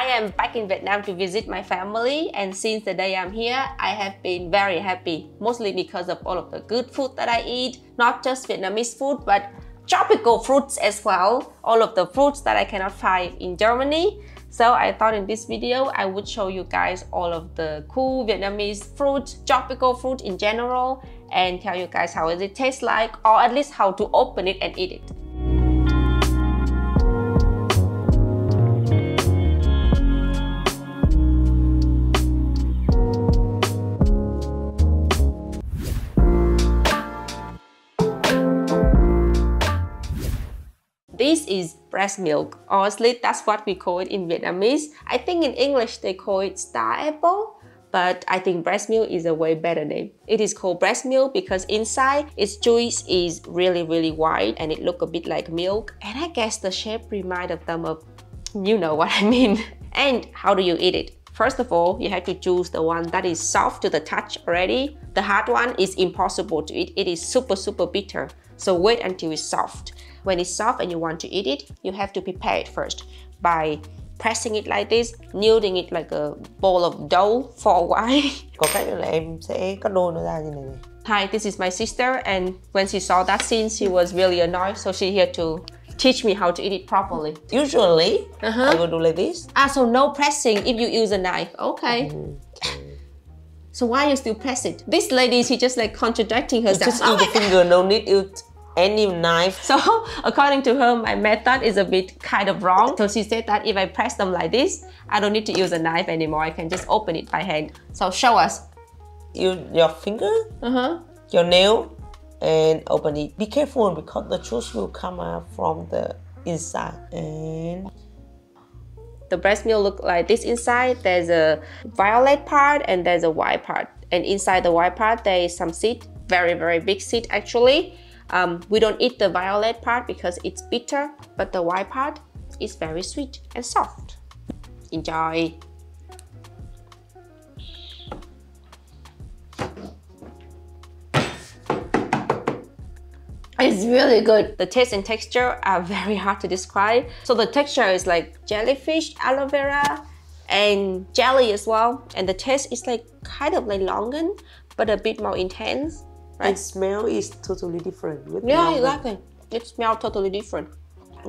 am back in Vietnam to visit my family, and since the day I'm here, I have been very happy, mostly because of all of the good food that I eat, not just Vietnamese food, but tropical fruits as well, all of the fruits that I cannot find in Germany. So I thought in this video, I would show you guys all of the cool Vietnamese fruit, tropical fruit in general, and tell you guys how it tastes like, or at least how to open it and eat it. This is breast milk, or at least that's what we call it in Vietnamese. I think in English they call it star apple, but I think breast milk is a way better name. It is called breast milk because inside its juice is really white and it looks a bit like milk. And I guess the shape reminds them of, you know what I mean. And how do you eat it? First of all, you have to choose the one that is soft to the touch already. The hard one is impossible to eat. It is super bitter. So wait until it's soft. When it's soft and you want to eat it, you have to prepare it first by pressing it like this, kneading it like a bowl of dough for a while. Có cách là em sẽ cắt đôi nó ra như này. Hi, this is my sister, and when she saw that scene, she was really annoyed, so she's here to teach me how to eat it properly. Usually, I will do like this. So no pressing if you use a knife. Okay. So why you still press it? This lady, she just like contradicting herself. Just use the finger, no need use any knife. So according to her, my method is a bit kind of wrong. So she said that if I press them like this, I don't need to use a knife anymore. I can just open it by hand. So show us. Use your finger, your nail, and open it. Be careful because the juice will come out from the inside. And the breast milk look like this inside. There's a violet part and there's a white part. And inside the white part, there is some seed, very big seed actually. We don't eat the violet part because it's bitter, but the white part is very sweet and soft. Enjoy! It's really good. The taste and texture are very hard to describe. So the texture is like jellyfish, aloe vera, and jelly as well. And the taste is like kind of like longan, but a bit more intense. Right? The smell is totally different. Yeah, exactly. It smells totally different.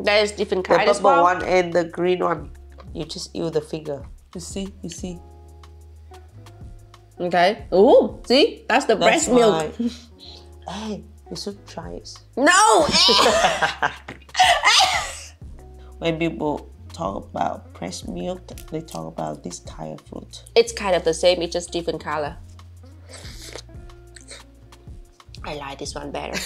There's different kinds as the well. purple one and the green one, you just use the finger. You see. Okay. Oh, see? That's the breast milk. Hey, you should try it. No! When people talk about breast milk, they talk about this kind of fruit. It's kind of the same, it's just different color. I like this one better.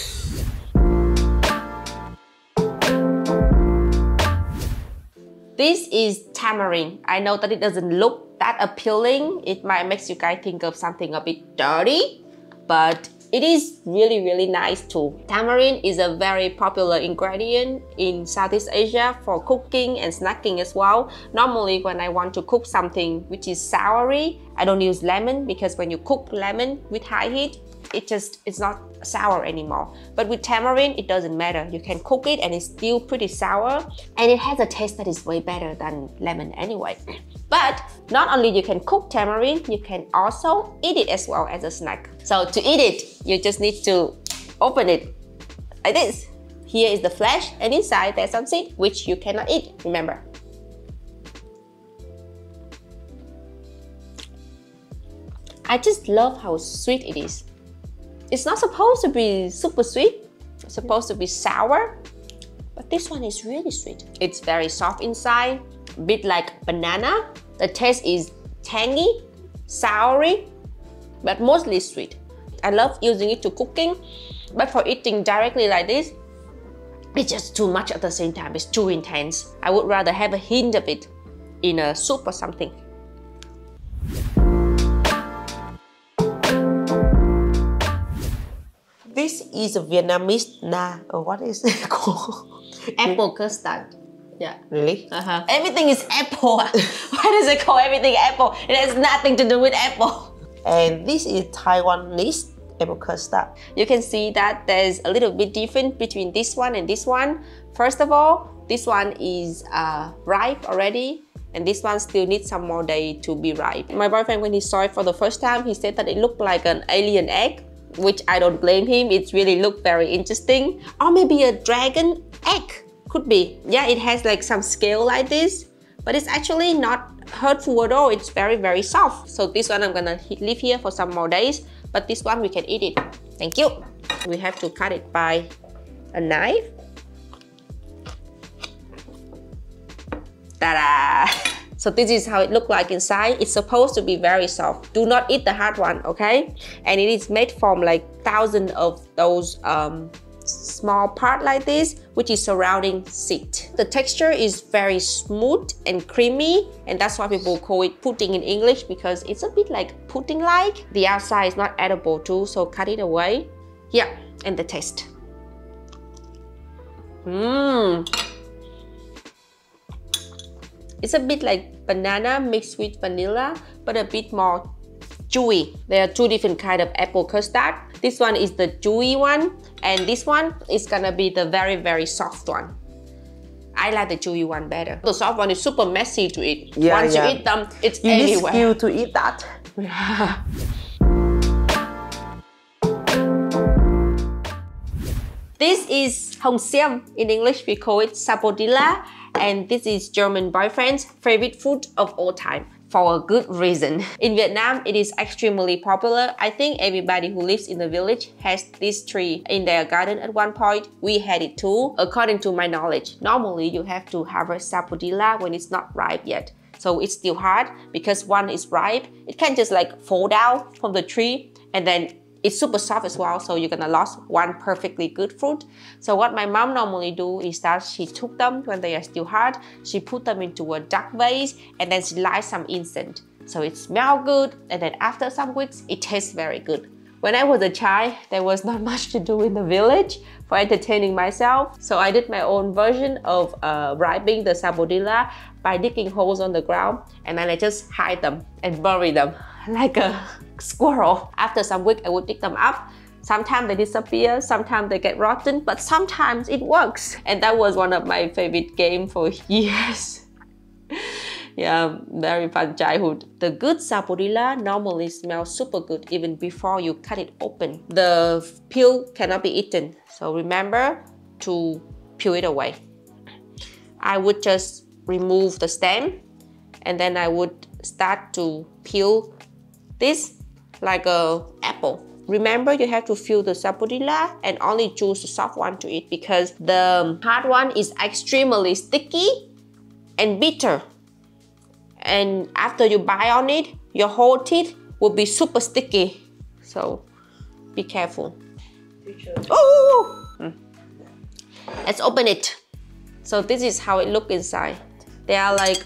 This is tamarind. I know that it doesn't look that appealing. It might make you guys think of something a bit dirty, but it is really nice too. Tamarind is a very popular ingredient in Southeast Asia for cooking and snacking as well. Normally when I want to cook something which is soury, I don't use lemon because when you cook lemon with high heat, it's not sour anymore. But with tamarind, it doesn't matter. You can cook it and it's still pretty sour. And it has a taste that is way better than lemon anyway. But not only you can cook tamarind, you can also eat it as well as a snack. So to eat it, you just need to open it like this. Here is the flesh and inside there's some seed which you cannot eat, remember. I just love how sweet it is. It's not supposed to be super sweet, it's supposed to be sour, but this one is really sweet. It's very soft inside, a bit like banana. The taste is tangy, soury, but mostly sweet. I love using it to cooking, but for eating directly like this, it's just too much at the same time. It's too intense. I would rather have a hint of it in a soup or something. This is a Vietnamese or what is it called? Apple custard. Yeah. Really? Everything is apple. Why does it call everything apple? It has nothing to do with apple. And this is Taiwanese apple custard. You can see that there's a little bit different between this one and this one. First of all, this one is ripe already, and this one still needs some more day to be ripe. My boyfriend, when he saw it for the first time, he said that it looked like an alien egg, which I don't blame him. It really looked very interesting. Or maybe a dragon egg, could be. Yeah, it has like some scale like this, but it's actually not hurtful at all. It's very, very soft. So this one I'm gonna leave here for some more days, but this one we can eat it. Thank you. We have to cut it by a knife. Ta-da! So this is how it looks like inside. It's supposed to be very soft. Do not eat the hard one, okay? And it is made from like thousands of those small part like this, which is surrounding seed. The texture is very smooth and creamy, and that's why people call it pudding in English, because it's a bit like pudding-like. The outside is not edible too, so cut it away. Yeah, and the taste. It's a bit like banana mixed with vanilla, but a bit more chewy. There are two different kinds of apple custard. This one is the chewy one, and this one is gonna be the very, very soft one. I like the chewy one better. The soft one is super messy to eat. Yeah, Once you eat them, it's you everywhere. need skill to eat that. Yeah. This is hồng xiêm. In English, we call it Sapodilla. And this is German boyfriend's favorite food of all time, for a good reason. In Vietnam, it is extremely popular. I think everybody who lives in the village has this tree in their garden at one point. We had it too. According to my knowledge, normally you have to harvest Sapodilla when it's not ripe yet. So it's still hard, because once it's ripe, it can just like fall down from the tree, and then it's super soft as well, so you're gonna lose one perfectly good fruit. So what my mom normally do is that she took them when they are still hard, she put them into a dark vase, and then she light some incense. So it smells good, and then after some weeks, it tastes very good. When I was a child, there was not much to do in the village for entertaining myself. So I did my own version of ripening the Sapodilla by digging holes on the ground, and then I just hide them and bury them like a squirrel. After some weeks, I would dig them up. Sometimes they disappear, sometimes they get rotten, but sometimes it works. And that was one of my favorite games for years. Yeah, very fun childhood. The good Sapodilla normally smells super good even before you cut it open. The peel cannot be eaten, so remember to peel it away. I would just remove the stem, and then I would start to peel this like a apple. Remember, you have to peel the Sapodilla and only choose the soft one to eat, because the hard one is extremely sticky and bitter. And after you bite on it, your whole teeth will be super sticky. So be careful. Oh! Let's open it. So this is how it looks inside. There are like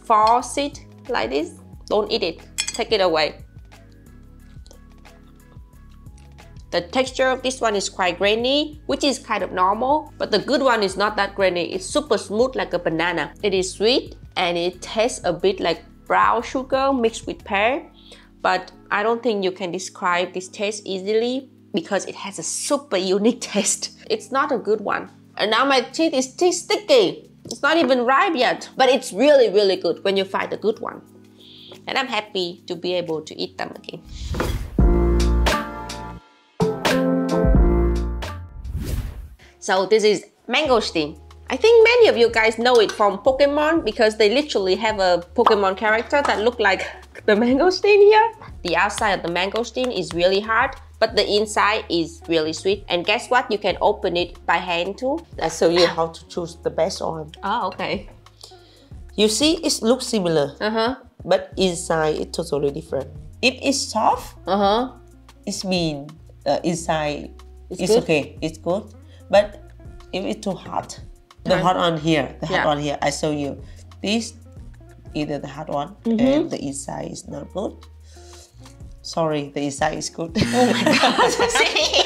4 seeds like this. Don't eat it. Take it away. The texture of this one is quite grainy, which is kind of normal, but the good one is not that grainy. It's super smooth like a banana. It is sweet, and it tastes a bit like brown sugar mixed with pear, but I don't think you can describe this taste easily because it has a super unique taste. It's not a good one. And now my teeth is sticky. It's not even ripe yet, but it's really, really good when you find a good one. And I'm happy to be able to eat them again. So this is Mangosteen. I think many of you guys know it from Pokemon, because they literally have a Pokemon character that look like the mangosteen here. The outside of the mangosteen is really hard, but the inside is really sweet. And guess what? You can open it by hand too. I show you how to choose the best one. Oh, okay. You see, it looks similar, but inside it's totally different. If it's soft, it means inside it's okay, it's good. But if it's too hot, the hot one here, I show you. This, either the hot one and the inside is not good. Sorry, the inside is good. Oh my God, see?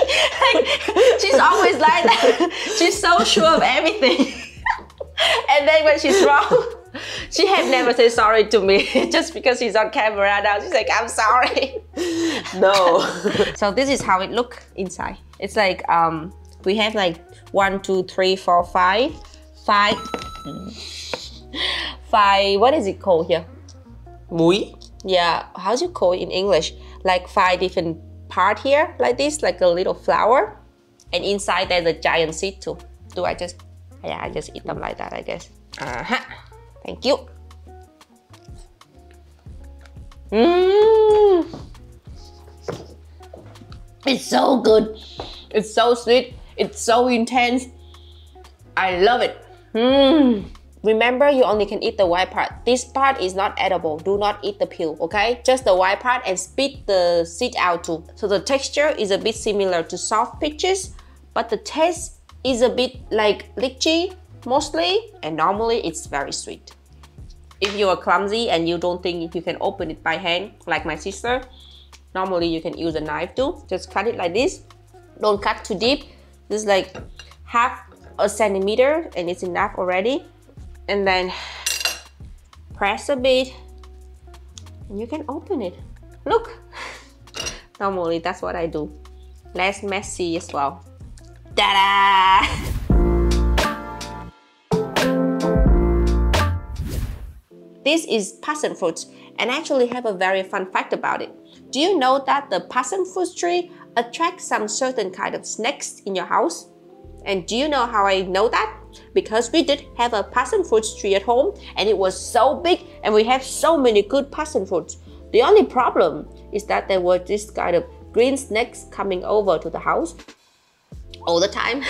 She's always like that. She's so sure of everything. And then when she's wrong, she had never said sorry to me. Just because she's on camera now, she's like, I'm sorry. No. So this is how it looks inside. It's like, we have like 1, 2, 3, 4, 5 5, what is it called here? Muối. Yeah, how do you call it in English? Like 5 different part here, like this, like a little flower. And inside there's a giant seed too. I just eat them like that, I guess. Thank you. It's so good. It's so sweet. It's so intense. I love it. Remember, you only can eat the white part. This part is not edible. Do not eat the peel, okay? Just the white part and spit the seed out too. So the texture is a bit similar to soft peaches, but the taste is a bit like lychee mostly, and normally it's very sweet. If you are clumsy and you don't think you can open it by hand, like my sister, normally you can use a knife too. Just cut it like this. Don't cut too deep. This is like half a centimeter and it's enough already. And then press a bit and you can open it. Look! Normally that's what I do. Less messy as well. Ta-da! This is passion fruit, and I actually have a very fun fact about it. Do you know that the passion fruit tree attracts some certain kind of snakes in your house? And do you know how I know that? Because we did have a passion fruit tree at home, and it was so big, and we have so many good passion fruits. The only problem is that there were this kind of green snakes coming over to the house all the time.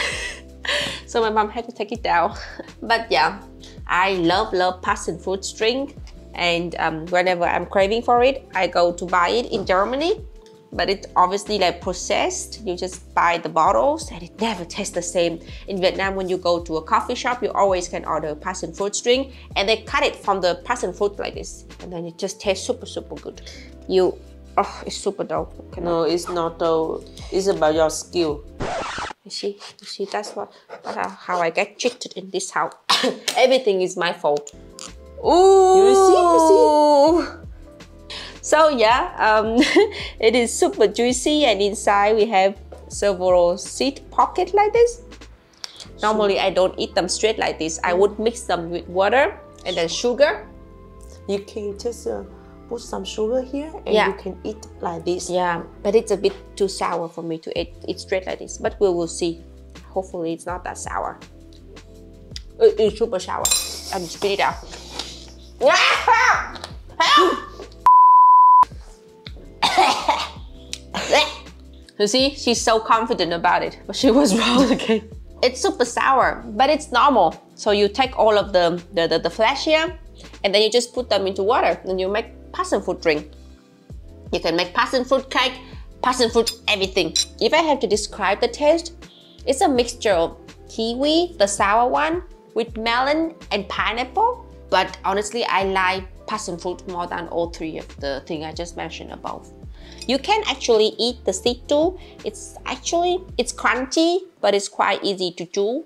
So my mom had to take it down. But yeah, I love passion fruit drink, and whenever I'm craving for it, I go to buy it in Germany. But it's obviously like processed. You just buy the bottles and it never tastes the same. In Vietnam, when you go to a coffee shop, you always can order passion fruit drink, and they cut it from the passion fruit like this, and then it just tastes super good. Oh, it's super dope. No, it's not though. It's about your skill. You see, that's how I get cheated in this house. Everything is my fault. Ooh! You see? So yeah, it is super juicy, and inside we have several seed pockets like this. Normally I don't eat them straight like this. I would mix them with water and then sugar. You can just put some sugar here and you can eat like this. Yeah, but it's a bit too sour for me to eat straight like this. But we will see. Hopefully it's not that sour. It's super sour. And spit it out. You see, she's so confident about it, but she was wrong again. It's super sour, but it's normal. So you take all of the flesh here, and then you just put them into water, and you make passion fruit drink. You can make passion fruit cake, passion fruit everything. If I have to describe the taste, it's a mixture of kiwi, the sour one, with melon and pineapple. But honestly, I like passion fruit more than all three of the things I just mentioned above. You can actually eat the seed too. It's crunchy, but it's quite easy to chew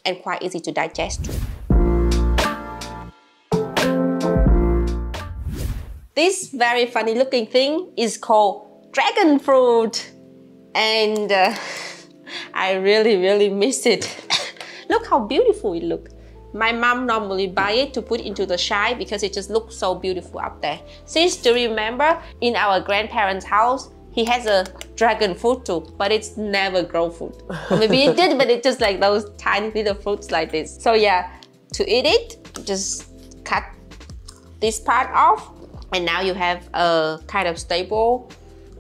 and quite easy to digest too. This very funny looking thing is called dragon fruit, and I really miss it. Look how beautiful it looks. My mom normally buy it to put into the chai because it just looks so beautiful up there. Sis, do you remember in our grandparents' house, he has a dragon fruit too, but it's never grow fruit. Maybe it did, but it's just like those tiny little fruits like this. So yeah, to eat it, just cut this part off, and now you have a kind of stable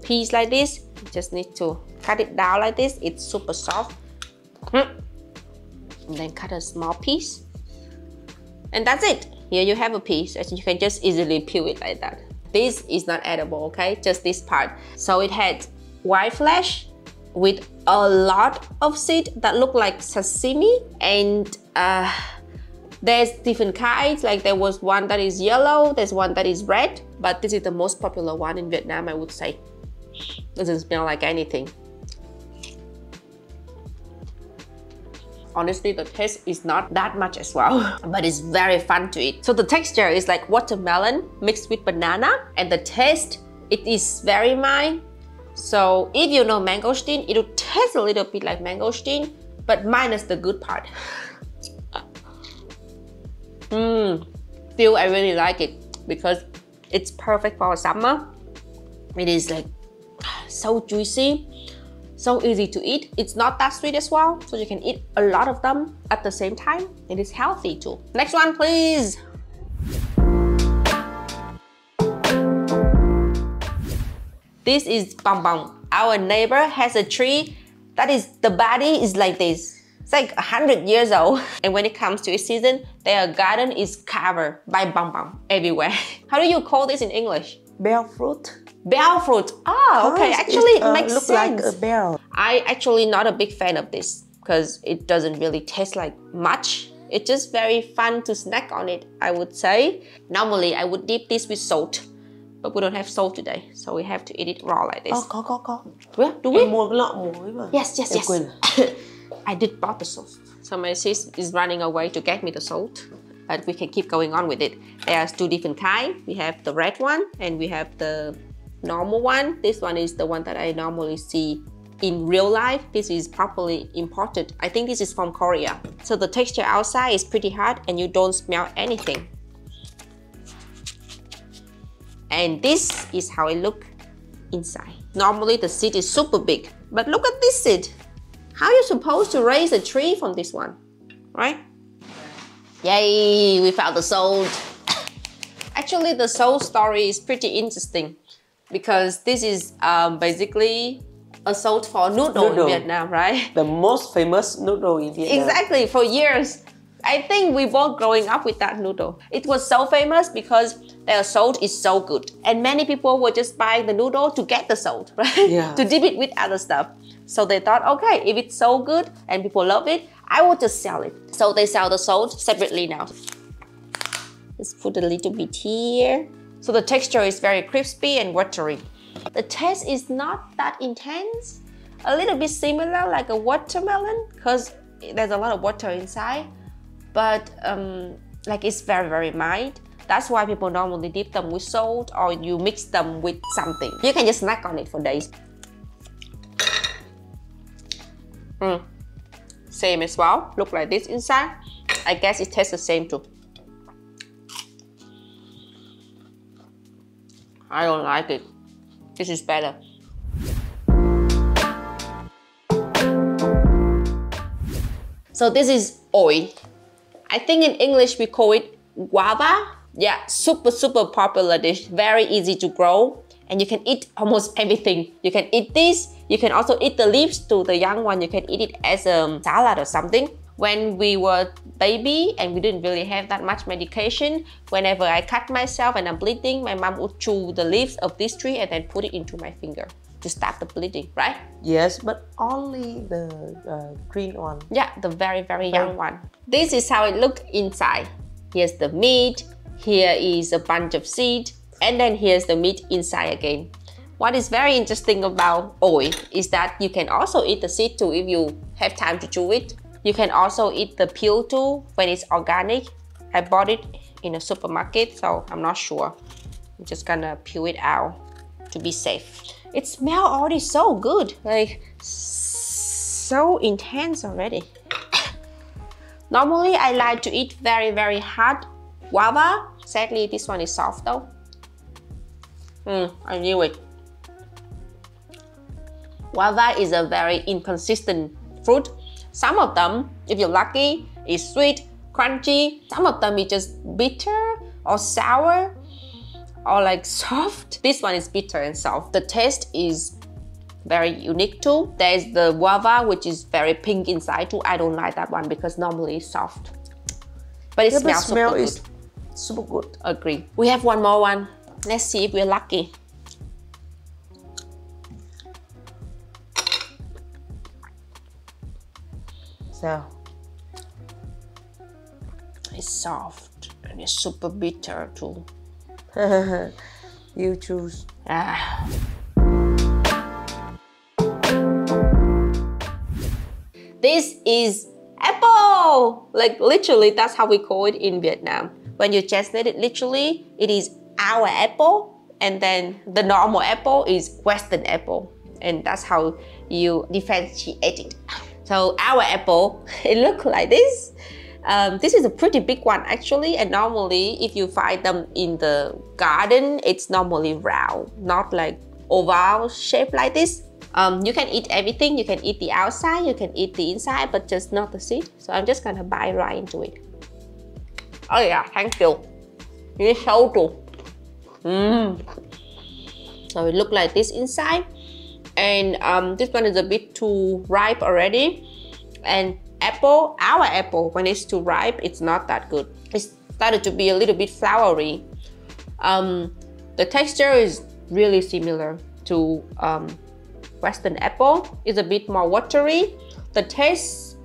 piece like this. You just need to cut it down like this. It's super soft. And then cut a small piece. And that's it. Here you have a piece, and you can just easily peel it like that. This is not edible, okay? Just this part. So it had white flesh with a lot of seed that look like sesame, and there's different kinds. Like there was one that is yellow, there's one that is red, but this is the most popular one in Vietnam, I would say. Doesn't smell like anything. Honestly, the taste is not that much as well, but it's very fun to eat. So the texture is like watermelon mixed with banana, and the taste, it is very mild. So if you know mangosteen, it will taste a little bit like mangosteen, but minus the good part. Still, I really like it because it's perfect for summer. It is like so juicy, so easy to eat. It's not that sweet as well, so you can eat a lot of them at the same time. It is healthy too. Next one, please. This is Bong Bong. Our neighbor has a tree that is, the body is like this. It's like 100 years old. And when it comes to its season, their garden is covered by Bong Bong everywhere. How do you call this in English? Bell fruit. Bell fruit. Ah, okay. Actually, it makes sense. Like a bell. I actually not a big fan of this because it doesn't really taste like much. It's just very fun to snack on it, I would say. Normally, I would dip this with salt. But we don't have salt today, so we have to eat it raw like this. Có. Well, do we? Em mua cái lọ muối mà. Yes. Quên. I did bought the salt. So my sis is running away to get me the salt. But we can keep going on with it. There's two different kinds. We have the red one and we have the normal one. This one is the one that I normally see in real life. This is properly imported. I think this is from Korea. So the texture outside is pretty hard and you don't smell anything. And this is how it looks inside. Normally the seed is super big, but look at this seed. How are you supposed to raise a tree from this one, right? Yay, we found the salt. Actually, the salt story is pretty interesting because this is basically a salt for noodle in Vietnam, right? The most famous noodle in Vietnam. Exactly, for years. I think we both growing up with that noodle. It was so famous because their salt is so good. And many people were just buying the noodle to get the salt, right? Yeah. To dip it with other stuff. So they thought, okay, if it's so good and people love it, I will just sell it. So they sell the salt separately now. Let's put a little bit here. So the texture is very crispy and watery. The taste is not that intense. A little bit similar like a watermelon because there's a lot of water inside. But like it's very, very mild. That's why people normally dip them with salt or you mix them with something. You can just snack on it for days. Same as well. Look like this inside. I guess it tastes the same too. I don't like it. This is better. So this is oil. I think in English we call it guava. Yeah, super popular dish. Very easy to grow. And you can eat almost everything. You can eat this. You can also eat the leaves to the young one. You can eat it as a salad or something. When we were baby and we didn't really have that much medication, whenever I cut myself and I'm bleeding, my mom would chew the leaves of this tree and then put it into my finger to stop the bleeding, right? Yes, but only the green one. Yeah, the very young one. This is how it looks inside. Here's the meat. Here is a bunch of seed. And then here's the meat inside again. What is very interesting about oil is that you can also eat the seed too if you have time to chew it. You can also eat the peel too when it's organic. I bought it in a supermarket, so I'm not sure. I'm just gonna peel it out to be safe. It smells already so good, like so intense already. Normally I like to eat very hard guava. Sadly, this one is soft though. I knew it. Guava is a very inconsistent fruit. Some of them, if you're lucky, is sweet, crunchy. Some of them is just bitter or sour or like soft. This one is bitter and soft. The taste is very unique too. There's the guava, which is very pink inside too. I don't like that one because normally it's soft. But it smells super good. Is super good. Agree. We have one more one. Let's see if we're lucky. So it's soft and it's super bitter too. You choose. This is apple. Like literally, that's how we call it in Vietnam. When you translate it literally, it is our apple, and then the normal apple is Western apple, and that's how you differentiate it. So our apple, it looks like this. This is a pretty big one actually, and normally if you find them in the garden, it's normally round, not like oval shape like this. You can eat everything. You can eat the outside, you can eat the inside, but just not the seed. So I'm just gonna bite right into it. Oh yeah, thank you. It's so good. So it looks like this inside. And this one is a bit too ripe already. And our apple, when it's too ripe, it's not that good. It started to be a little bit floury. The texture is really similar to Western apple. Is a bit more watery. The taste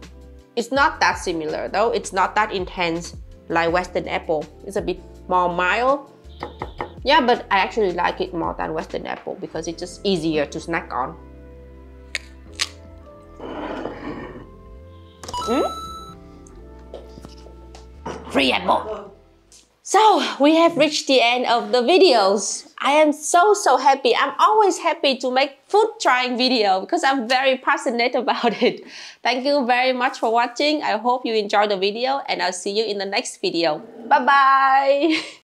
is not that similar though. It's not that intense like Western apple. It's a bit more mild. Yeah, but I actually like it more than Western apple because it's just easier to snack on. Free apple. So we have reached the end of the videos. I am so happy. I'm always happy to make food trying video because I'm very passionate about it. Thank you very much for watching. I hope you enjoyed the video and I'll see you in the next video. Bye bye.